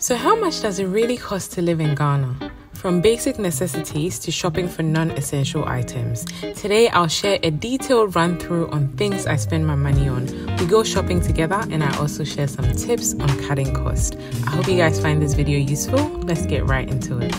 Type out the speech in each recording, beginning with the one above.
So how much does it really cost to live in Ghana? From basic necessities to shopping for non-essential items. Today I'll share a detailed run through on things I spend my money on. We go shopping together and I also share some tips on cutting costs. I hope you guys find this video useful. Let's get right into it.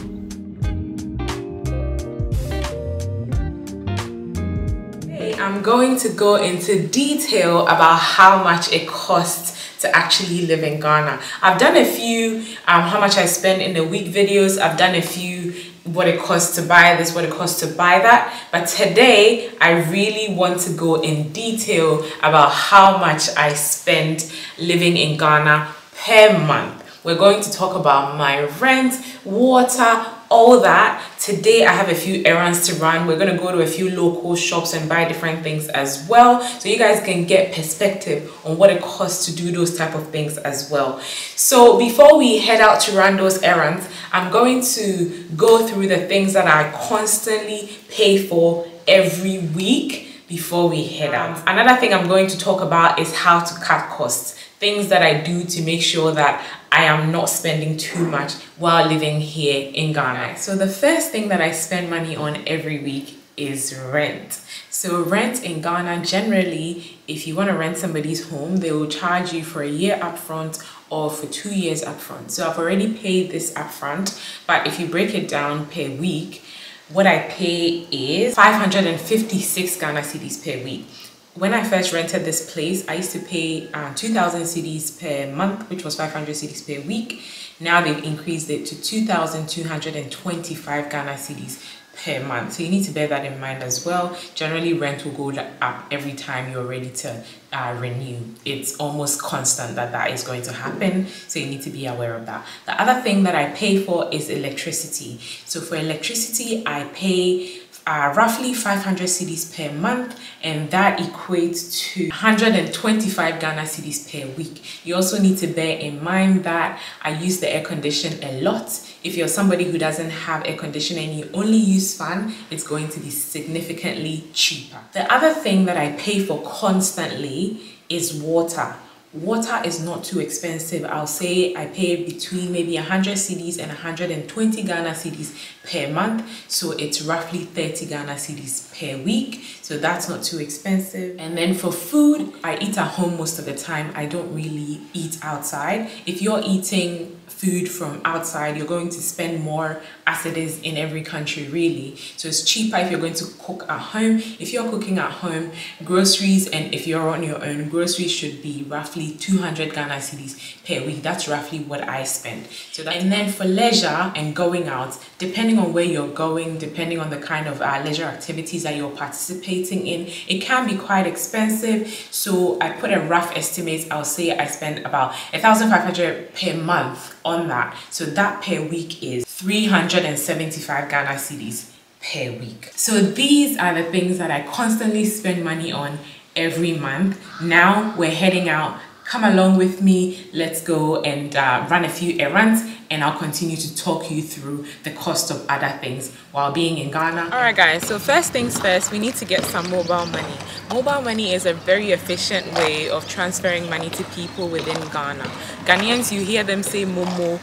I'm going to go into detail about how much it costs to actually live in Ghana. I've done a few how much I spend in a week videos. I've done a few what it costs to buy this, what it costs to buy that. But today I really want to go in detail about how much I spend living in Ghana per month. We're going to talk about my rent, water, all that. Today I have a few errands to run. We're going to go to a few local shops and buy different things as well, so you guys can get perspective on what it costs to do those type of things as well. So before we head out to run those errands, I'm going to go through the things that I constantly pay for every week before we head out. Another thing I'm going to talk about is how to cut costs. Things that I do to make sure that I am not spending too much while living here in Ghana. So the first thing that I spend money on every week is rent. So rent in Ghana, generally, if you want to rent somebody's home, they will charge you for a year upfront or for 2 years upfront. So I've already paid this upfront, but if you break it down per week, what I pay is 556 Ghana cedis per week. When I first rented this place, I used to pay 2,000 cedis per month, which was 500 cedis per week. Now they've increased it to 2,225 Ghana cedis per month. So you need to bear that in mind as well. Generally, rent will go up every time you're ready to renew. It's almost constant that is going to happen. So you need to be aware of that. The other thing that I pay for is electricity. So for electricity, I pay roughly 500 cedis per month, and that equates to 125 Ghana cedis per week. You also need to bear in mind that I use the air condition a lot. If you're somebody who doesn't have air conditioning and you only use fan, it's going to be significantly cheaper. The other thing that I pay for constantly is water. Water is not too expensive. I'll say I pay between maybe 100 cedis and 120 Ghana cedis per month. So it's roughly 30 Ghana cedis per week. So that's not too expensive. And then for food, I eat at home most of the time. I don't really eat outside. If you're eating food from outside, you're going to spend more, as it is in every country really. So it's cheaper if you're going to cook at home. If you're cooking at home, groceries, and if you're on your own, groceries should be roughly 200 Ghana cedis per week. That's roughly what I spend. And then for leisure and going out, depending on where you're going, depending on the kind of leisure activities that you're participating in, it can be quite expensive. So I put a rough estimate. I'll say I spend about 1,500 per month on that. So that per week is 375 Ghana cedis per week. So these are the things that I constantly spend money on every month. Now we're heading out. Come along with me. Let's go and run a few errands, and I'll continue to talk you through the cost of other things while being in Ghana. All right guys, so first things first, we need to get some mobile money. Mobile money is a very efficient way of transferring money to people within Ghana. Ghanaians, you hear them say Momo,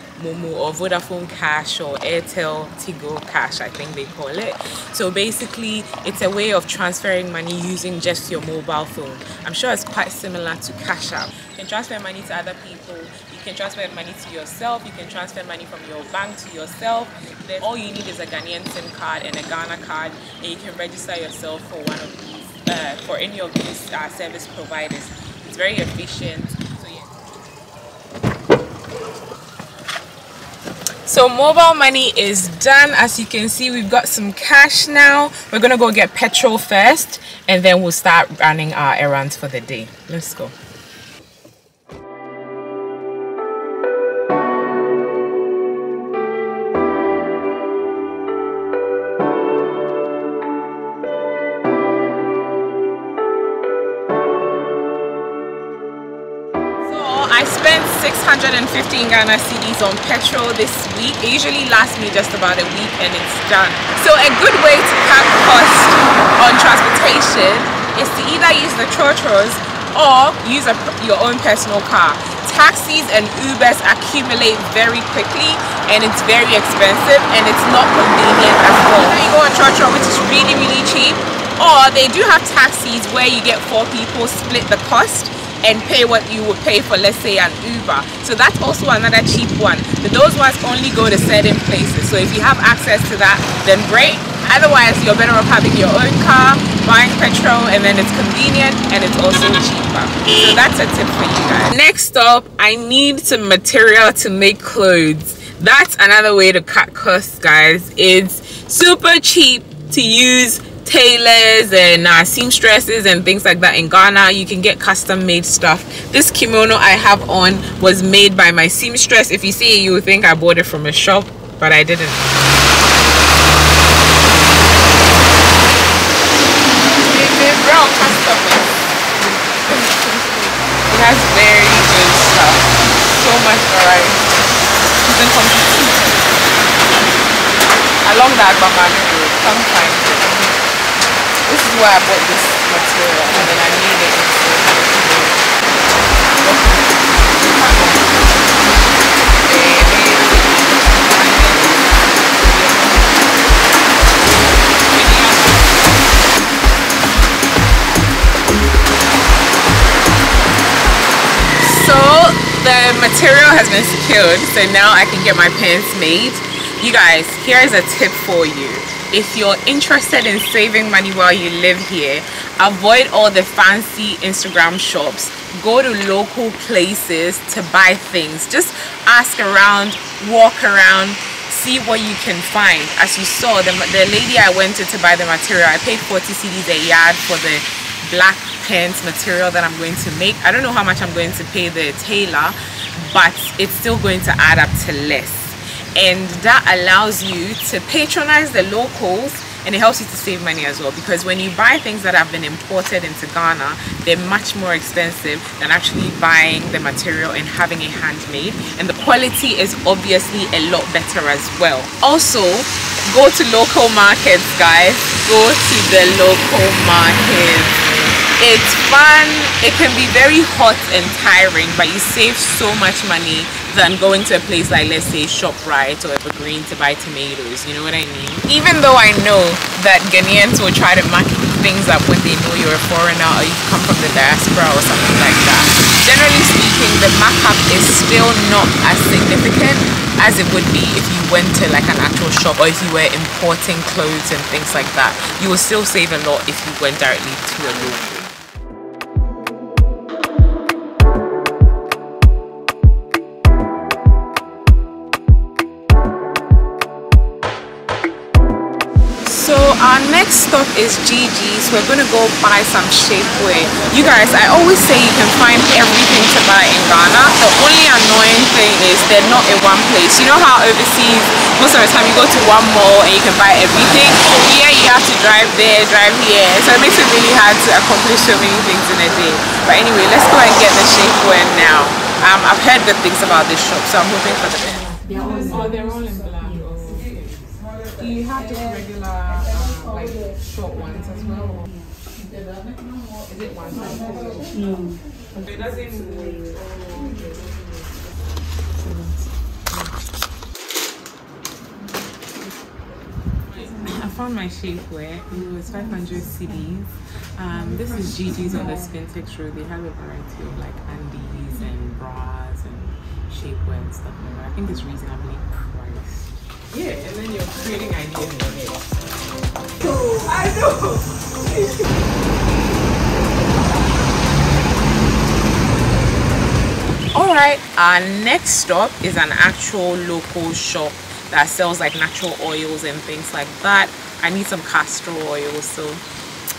or Vodafone Cash, or Airtel Tigo Cash, I think they call it. So basically, it's a way of transferring money using just your mobile phone. I'm sure it's quite similar to Cash App. You can transfer money to other people. You can transfer money to yourself. You can transfer money from your bank to yourself. Then all you need is a Ghanaian SIM card and a Ghana card, and you can register yourself for one of these, for any of these service providers. It's very efficient. So yeah. So mobile money is done. As you can see, we've got some cash now. We're gonna go get petrol first, and then we'll start running our errands for the day. Let's go. I spent 615 Ghana cedis on petrol this week. It usually lasts me just about a week and it's done. So a good way to cut costs on transportation is to either use the trotros or use your own personal car. Taxis and Ubers accumulate very quickly, and it's very expensive, and it's not convenient as well. You go on Churchill, which is really, really cheap, or they do have taxis where you get 4 people, split the cost, and pay what you would pay for, let's say, an Uber. So that's also another cheap one. But those ones only go to certain places. So if you have access to that, then great. Otherwise, you're better off having your own car, buying petrol, and then it's convenient and it's also cheaper. So that's a tip for you guys. Next up, I need some material to make clothes. That's another way to cut costs, guys. It's super cheap to use tailors and seamstresses and things like that in Ghana. You can get custom made stuff. This kimono I have on was made by my seamstress. If you see it, you would think I bought it from a shop, but I didn't. It's real customers. It has very good stuff. So much variety. You can compete along that Bamani road. Sometimes. This is where I bought this material, and then I made it So the material has been secured, so now I can get my pants made. You guys, here is a tip for you. If you're interested in saving money while you live here, avoid all the fancy Instagram shops. Go to local places to buy things. Just ask around, walk around, see what you can find. As you saw, the lady I went to buy the material, I paid 40 cedis a yard for the black pants material that I'm going to make. I don't know how much I'm going to pay the tailor, but it's still going to add up to less. And that allows you to patronize the locals, and it helps you to save money as well, because when you buy things that have been imported into Ghana, they're much more expensive than actually buying the material and having it handmade, and the quality is obviously a lot better as well. Also, go to local markets, guys. Go to the local markets. It's fun. It can be very hot and tiring, but you save so much money than going to a place like, let's say, ShopRite or Evergreen to buy tomatoes. You know what I mean? Even though I know that Ghanaians will try to mark things up when they know you're a foreigner or you come from the diaspora or something like that, generally speaking, the markup is still not as significant as it would be if you went to like an actual shop, or if you were importing clothes and things like that. You will still save a lot if you went directly to a local. So our next stop is Gigi's. We're going to go buy some shapewear. You guys, I always say you can find everything to buy in Ghana. The only annoying thing is they're not in one place. You know how overseas, most of the time you go to one mall and you can buy everything? Here you have to drive there, drive here. So it makes it really hard to accomplish so many things in a day. But anyway, let's go and get the shapewear now. I've heard good things about this shop, so I'm hoping for the best. Oh, they're all in black. Do you have just regular like short ones as well? Is it one size? No. It doesn't move. I found my shapewear. It was 500 cedis. This is Gigi's on the Spintex Road. They have a variety of like undies and bras and shapewear and stuff like that. I think it's reasonably priced. Yeah, and then you're creating ideas in your head. Oh, I know! Alright, our next stop is an actual local shop that sells like natural oils and things like that. I need some castor oil, so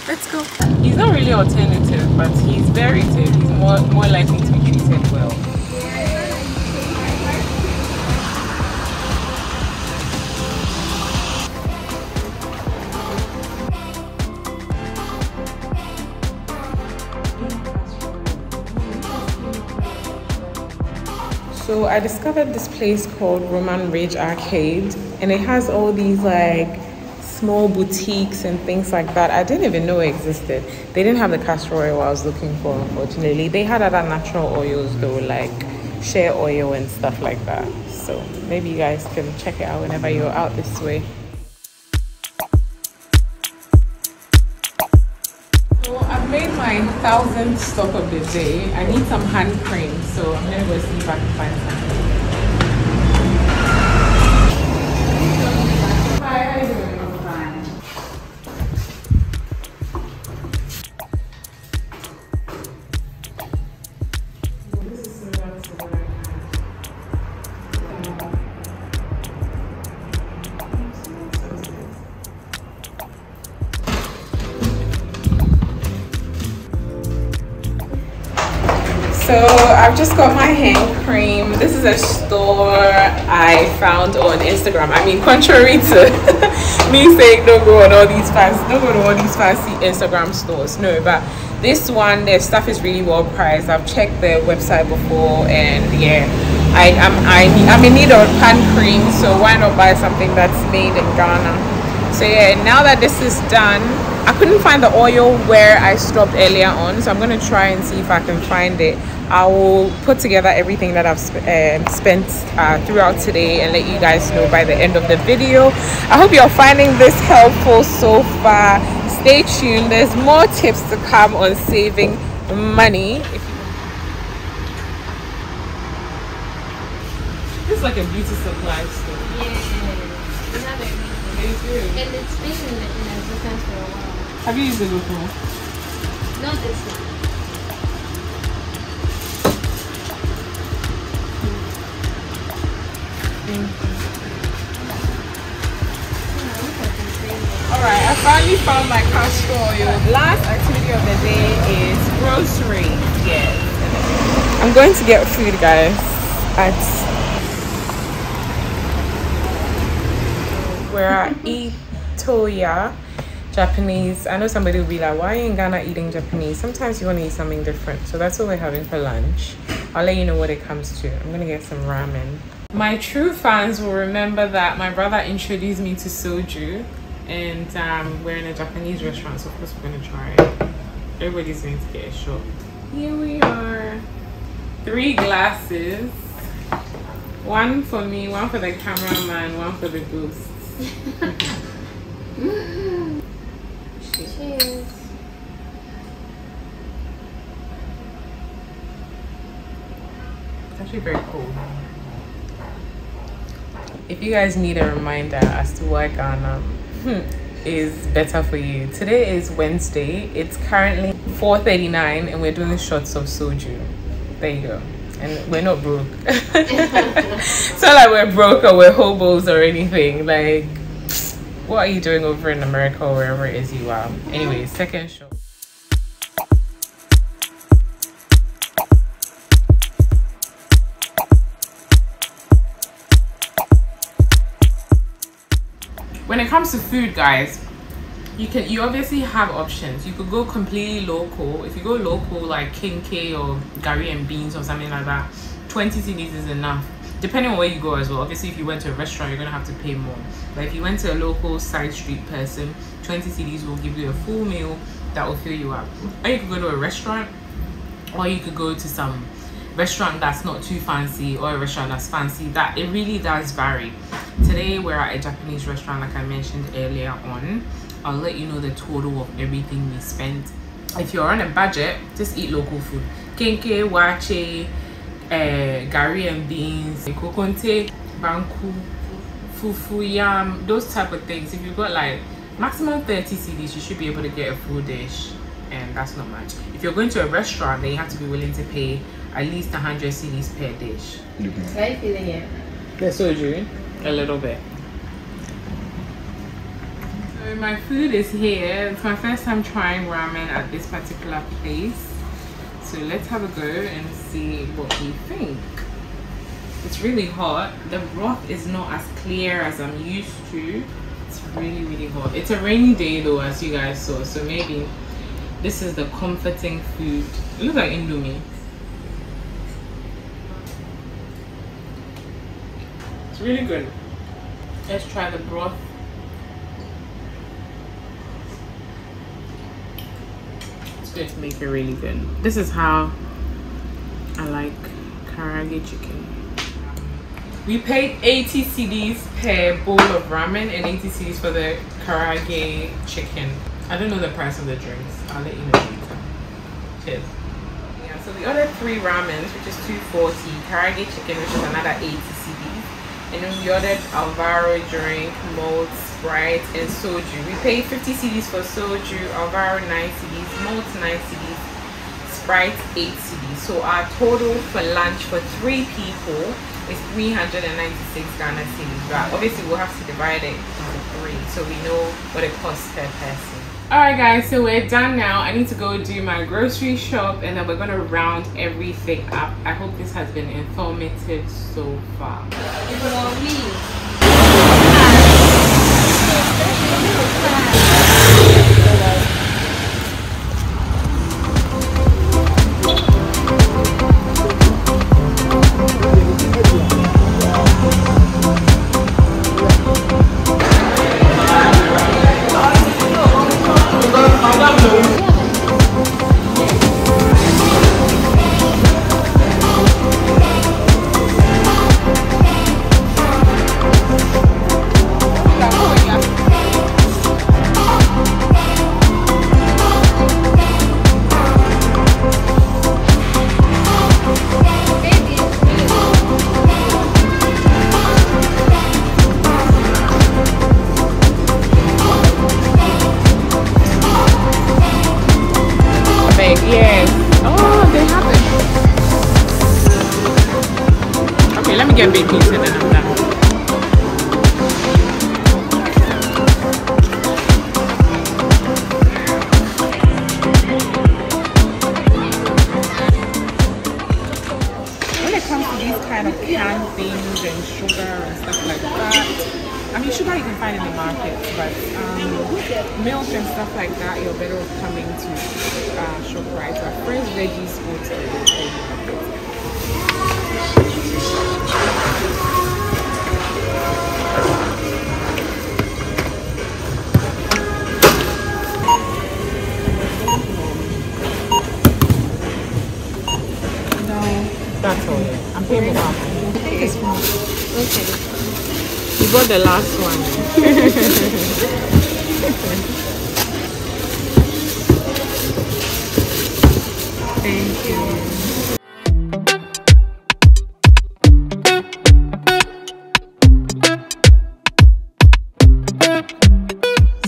let's go. He's not really alternative, but he's very good. He's more likely to be treated well. So I discovered this place called Roman Ridge Arcade, and it has all these like small boutiques and things like that. I didn't even know existed. They didn't have the castor oil I was looking for, unfortunately. They had other natural oils though, like shea oil and stuff like that. So maybe you guys can check it out whenever you're out this way. So I've made my 1000th stop of the day. I need some hand cream, so I'm gonna go see if I can find something. Hi, how you doing? I'm fine. This is similar to what I So I've just got my hand cream. This is a store I found on Instagram. I mean, contrary to me saying don't go to all these fancy Instagram stores. No, but this one, their stuff is really well priced. I've checked their website before, and yeah, I'm in need of hand cream. So why not buy something that's made in Ghana? So yeah, now that this is done, I couldn't find the oil where I stopped earlier on, so I'm going to try and see if I can find it. I will put together everything that I've spent throughout today and let you guys know by the end of the video. I hope you're finding this helpful so far. Stay tuned. There's more tips to come on saving money. This is like a beauty supply store. Yeah, we have everything. And it's been in existence for a while. Have you used it before? Not this one. Alright, I finally found my castor oil. Last activity of the day is grocery. Yes. I'm going to get food, guys. We're at Itoya Japanese. I know somebody will be like, why are you in Ghana eating Japanese? Sometimes you want to eat something different. So that's what we're having for lunch. I'll let you know what it comes to. I'm going to get some ramen. My true fans will remember that my brother introduced me to soju. And we're in a Japanese restaurant, so of course we're going to try it. Everybody's going to get a shot. Here we are. 3 glasses. One for me, one for the cameraman, one for the ghost. Cheers. It's actually very cool. If you guys need a reminder as to why Ghana is better for you, today is Wednesday. It's currently 4:39 and we're doing shots of soju. There you go. And we're not broke. It's not like we're broke or we're hobos or anything. Like, what are you doing over in America or wherever it is you are? Anyway, second shot. When it comes to food, guys, you obviously have options. You could go completely local. If you go local like Kinke or Gari and Beans or something like that, 20 cedis is enough, depending on where you go as well. Obviously if you went to a restaurant, you're gonna have to pay more, but if you went to a local side street person, 20 cedis will give you a full meal that will fill you up. Or you could go to a restaurant, or you could go to some restaurant that's not too fancy or a restaurant that's fancy. That it really does vary. Today we're at a Japanese restaurant, like I mentioned earlier on. I'll let you know the total of everything we spent. If you're on a budget, just eat local food. Kenke, wache, gari and beans, kokonte, banku, fufu, yam, those type of things. If you've got like maximum 30 cedis, you should be able to get a full dish, and that's not much. If you're going to a restaurant, then you have to be willing to pay at least 100 cedis per dish. How are you feeling it? The soju, a little bit. So my food is here. It's my first time trying ramen at this particular place. So let's have a go and see what we think. It's really hot. The broth is not as clear as I'm used to. It's really, really hot. It's a rainy day though, as you guys saw. So maybe this is the comforting food. It looks like Indomie. It's really good. Let's try the broth. going to make it really good. This is how I like karaage chicken. We paid 80 cedis per bowl of ramen and 80 cedis for the karaage chicken. I don't know the price of the drinks. I'll let you know later. Cheers. Yeah, so we ordered 3 ramens, which is 240, karaage chicken, which is another 80 cedis. And then we ordered Alvaro drink, malt, Sprite, and soju. We paid 50 cedis for soju, Alvaro 9 cedis, malt 9 cedis, Sprite 8 cedis. So our total for lunch for 3 people is 396 Ghana cedis. But obviously we'll have to divide it into 3 so we know what it costs per person. Alright guys, so we're done now. I need to go do my grocery shop and then we're gonna round everything up. I hope this has been informative so far. Yes. Oh, they have it. Okay, let me get big pizza and then I'm done. When it comes to these kind of canned things and sugar and stuff like that, I mean, sugar you can find in the market, but milk and stuff like that, you're better off coming to ShopRite or fresh veggies go to the market. No, that's all. Yeah. I'm paying for that. I think it's fine. Okay. You got the last one. Thank you.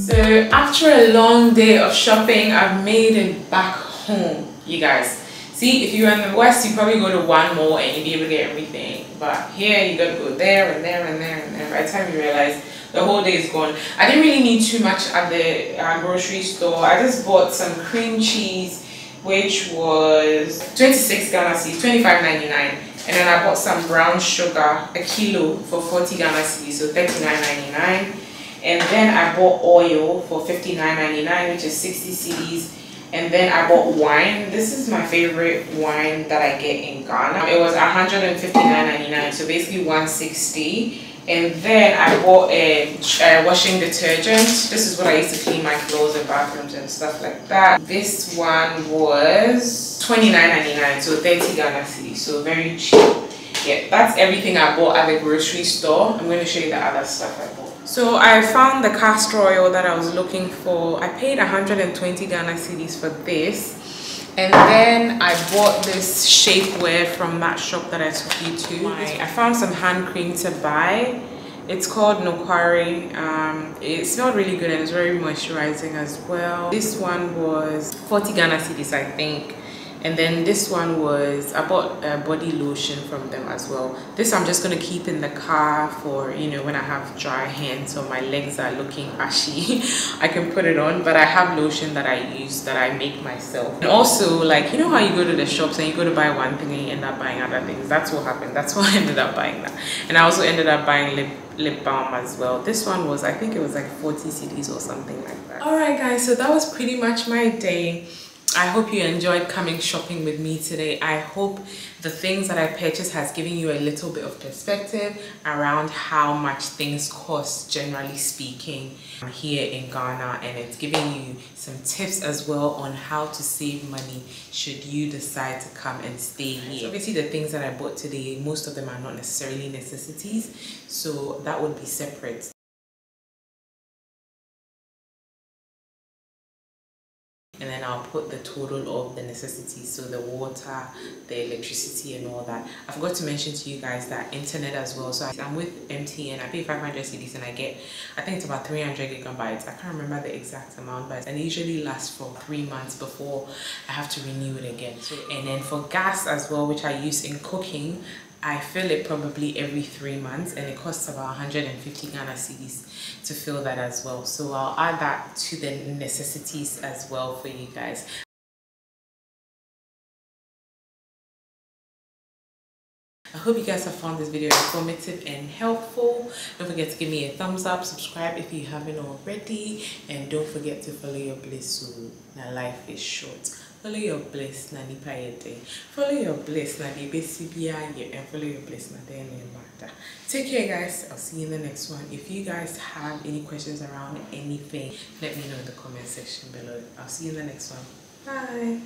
So after a long day of shopping, I've made it back home, you guys. See, if you're in the West, you probably go to one mall and you'll be able to get everything. But here, you gotta go there and there and there and there. By the time you realize the whole day is gone. I didn't really need too much at the grocery store. I just bought some cream cheese, which was 26 Ghana cedis, 25.99. And then I bought some brown sugar, a kilo for 40 Ghana cedis, so 39.99. And then I bought oil for 59.99, which is 60 cedis. And then I bought wine. This is my favorite wine that I get in Ghana. It was 159.99, so basically 160. And then I bought a washing detergent. This is what I used to clean my clothes and bathrooms and stuff like that. This one was 29.99, so 30 Ghana cedis, so very cheap. Yeah, that's everything I bought at the grocery store. I'm going to show you the other stuff I bought. So I found the castor oil that I was looking for. I paid 120 Ghana cedis for this. And then I bought this shapewear from that shop that I took you to. I found some hand cream to buy. It's called Nokwari. It smelled really good and it's very moisturizing as well. This one was 40 Ghana cedis, I think. And then this one was, I bought a body lotion from them as well. This I'm just going to keep in the car for, you know, when I have dry hands or my legs are looking ashy, I can put it on. But I have lotion that I use, that I make myself. And also, like, you know how you go to the shops and you go to buy one thing and you end up buying other things? That's what happened. That's why I ended up buying that. And I also ended up buying lip balm as well. This one was, I think it was like 40 cedis or something like that. Alright guys, so that was pretty much my day. I hope you enjoyed coming shopping with me today. I hope the things that I purchased has given you a little bit of perspective around how much things cost, generally speaking, here in Ghana, and it's giving you some tips as well on how to save money should you decide to come and stay here. So obviously the things that I bought today, most of them are not necessarily necessities, so that would be separate. And then I'll put the total of the necessities, so the water, the electricity and all that. I forgot to mention to you guys that internet as well. So I'm with MTN, I pay 500 cedis and I get, I think it's about 300 gigabytes. I can't remember the exact amount, but it usually lasts for 3 months before I have to renew it again. So, and then for gas as well, which I use in cooking, I fill it probably every 3 months, and it costs about 150 Ghana cedis to fill that as well. So I'll add that to the necessities as well for you guys. I hope you guys have found this video informative and helpful. Don't forget to give me a thumbs up, subscribe if you haven't already, and don't forget to follow your bliss. So now life is short. Follow your bliss na nipa yete. Follow your bliss na di besibia ye, and follow your bliss na de matter. Take care guys. I'll see you in the next one. If you guys have any questions around anything, let me know in the comment section below. I'll see you in the next one. Bye.